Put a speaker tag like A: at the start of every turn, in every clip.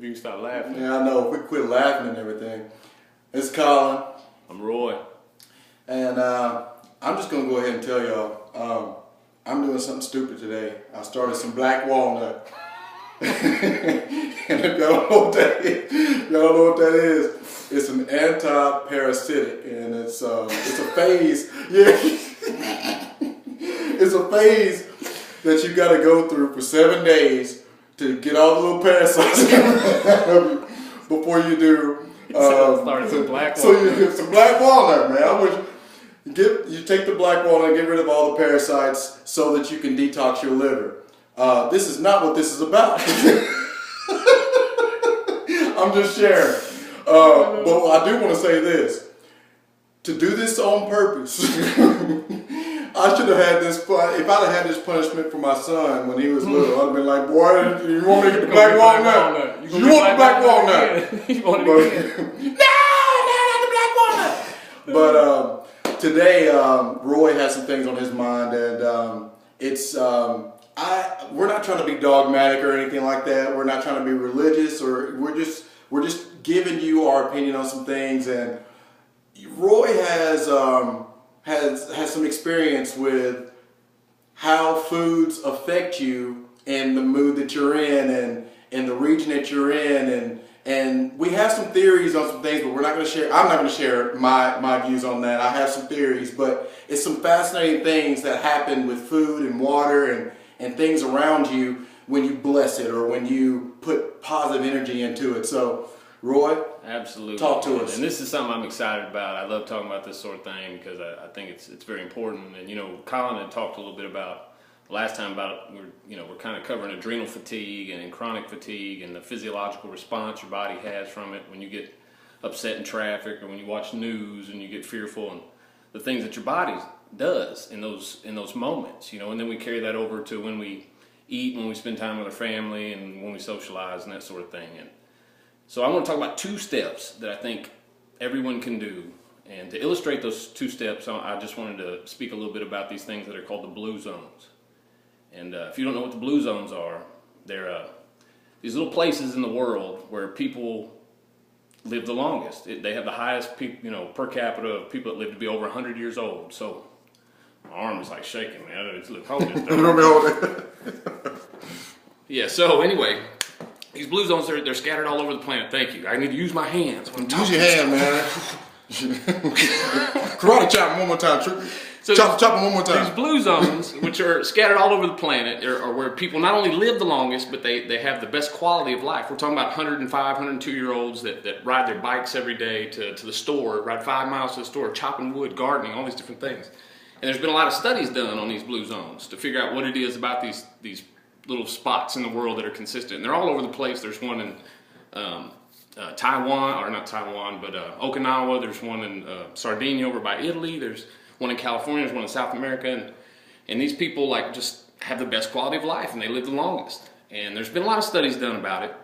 A: If you can stop laughing.
B: Yeah, I know. If we quit laughing and everything. It's Colin.
A: I'm Roy.
B: And I'm just going to go ahead and tell y'all, I'm doing something stupid today. I started some black walnut. And if y'all don't know what that is, it's an anti-parasitic, and it's a phase. Yeah, it's a phase that you got to go through for 7 days to get all the little parasites before you do.
A: Started some black walnut.
B: So you get some black walnut, man. I wish you take the black walnut and get rid of all the parasites so that you can detox your liver. This is not what this is about. I'm just sharing. But I do want to say this. To do this on purpose, I should have had this. If I'd have had this punishment for my son when he was little, I'd have been like, boy, you want me to get the black walnut? You want the black walnut?
A: You want it again?
B: No, not the black walnut. But today, Roy has some things on his mind, and it's... we're not trying to be dogmatic or anything like that. We're not trying to be religious, or we're just giving you our opinion on some things. And Roy has some experience with how foods affect you and the mood that you're in and the region that you're in, and we have some theories on some things, but we're not going to share. I'm not going to share my views on that. I have some theories, but it's some fascinating things that happen with food and water and things around you when you bless it or when you put positive energy into it. So, Roy,
A: absolutely,
B: talk to us.
A: And this is something I'm excited about. I love talking about this sort of thing because I think it's very important. And Colin had talked a little bit about last time about we're kind of covering adrenal fatigue and chronic fatigue and the physiological response your body has from it when you get upset in traffic or when you watch news and you get fearful, and the things that your body does in those moments, and then we carry that over to when we eat, when we spend time with our family, and when we socialize and that sort of thing. And so I want to talk about 2 steps that I think everyone can do. And to illustrate those 2 steps, I just wanted to speak a little bit about these things that are called the blue zones. And if you don't know what the blue zones are, they're these little places in the world where people live the longest. They have the highest per capita of people that live to be over 100 years old. So my arm is like shaking, man. It's hold it. Yeah. So anyway, these blue zones they're scattered all over the planet. Thank you. I need to use my hands.
B: Use your hand, man. Karate chop them one more time. So chop them one more time.
A: These blue zones, which are scattered all over the planet, are where people not only live the longest, but they have the best quality of life. We're talking about 105, 102-year-olds that ride their bikes every day to the store, ride 5 miles to the store, chopping wood, gardening, all these different things. And there's been a lot of studies done on these blue zones to figure out what it is about these little spots in the world that are consistent. And they're all over the place. There's one in Taiwan, or not Taiwan, but Okinawa. There's one in Sardinia over by Italy. There's one in California. There's one in South America. And these people just have the best quality of life, and they live the longest. And there's been a lot of studies done about it.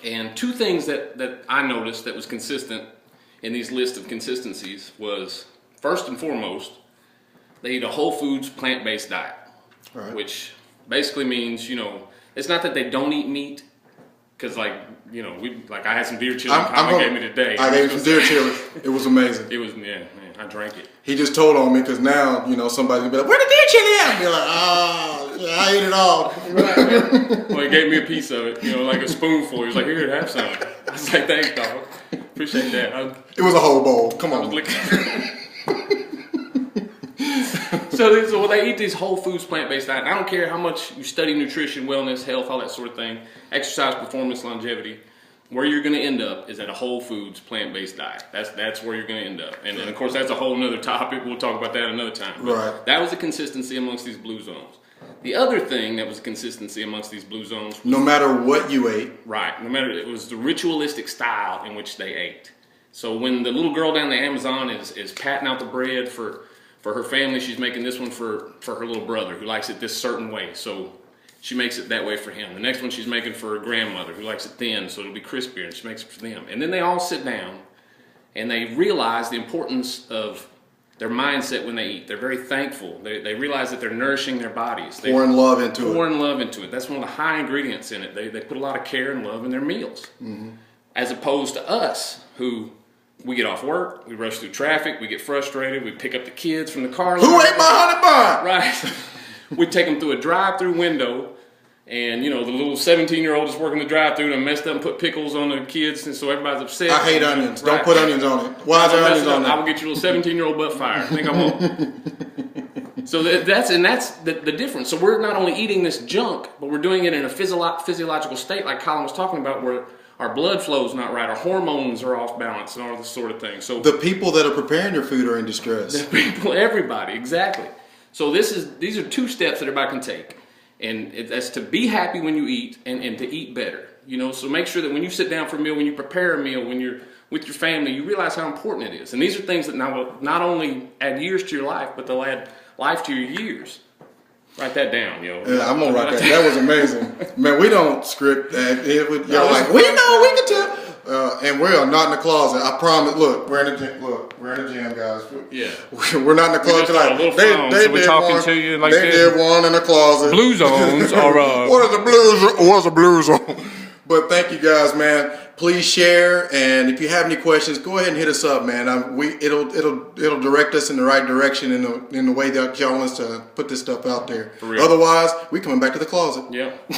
A: And 2 things that I noticed that was consistent in these lists of consistencies was, first and foremost, they eat a whole foods plant-based diet, right. Which basically means, it's not that they don't eat meat, because I had some deer chili Colin gave me today.
B: I gave him some deer chili. It was amazing.
A: It was, man, I drank it.
B: He just told on me because now, somebody's gonna be like, where the deer chili at? I'll be like, oh, yeah, I ate it all.
A: Well, he gave me a piece of it, like a spoonful. He was like, here, have some. I was like, thanks, dog. Appreciate that.
B: It was a whole bowl. Come on.
A: So they eat these whole foods plant-based diet. And I don't care how much you study nutrition, wellness, health, all that sort of thing, exercise, performance, longevity, where you're going to end up is at a whole foods plant-based diet. That's where you're going to end up. And of course, that's a whole nother topic. We'll talk about that another time. But
B: right.
A: That was a consistency amongst these blue zones. The other thing that was a consistency amongst these blue zones was,
B: no matter what you ate.
A: Right. It was the ritualistic style in which they ate. So when the little girl down the Amazon is patting out the bread for her family, she's making this one for her little brother who likes it this certain way. So she makes it that way for him. The next one she's making for her grandmother who likes it thin, so it'll be crispier, and she makes it for them. And then they all sit down and they realize the importance of their mindset when they eat. They're very thankful. They realize that they're nourishing their bodies.
B: Pouring love into it.
A: Pouring love into it. That's one of the high ingredients in it. They put a lot of care and love in their meals. As opposed to us, who we get off work, we rush through traffic, we get frustrated, we pick up the kids from the car.
B: Who ate my honey bun?
A: Right. We take them through a drive-through window, and, you know, the little 17-year-old is working the drive-through and messed up and put pickles on the kids, and so everybody's upset.
B: I hate onions.
A: Right.
B: Don't put onions on it. Why is there onions on it?
A: I will get your little 17-year-old butt fired. I think I won't. So that's the difference. So we're not only eating this junk, but we're doing it in a physiological state, like Colin was talking about, where our blood flow is not right, our hormones are off balance, and all this sort of thing. So
B: the people that are preparing your food are in distress.
A: The people, everybody, exactly. So these are 2 steps that everybody can take, and that's to be happy when you eat and to eat better. You know, so make sure that when you sit down for a meal, when you prepare a meal, when you're with your family, you realize how important it is. And these are things that will not only add years to your life, but they'll add life to your years. Write that down, yo.
B: Yeah, I'm gonna write that. That was amazing, man. We don't script that. You're like, we know, we can tell. And we are not in the closet. I promise. Look, we're in the gym. Look, we're in the gym, guys.
A: Yeah,
B: we're not in the closet. Like they
A: so we're talking
B: one,
A: to you like
B: they did one in the closet.
A: Blue zones are
B: what are the blues? What's a blue zone? But thank you guys, man. Please share, and if you have any questions, go ahead and hit us up, man. It'll direct us in the right direction in the way that y'all want us to put this stuff out there. Otherwise, we coming back to the closet.
A: Yep.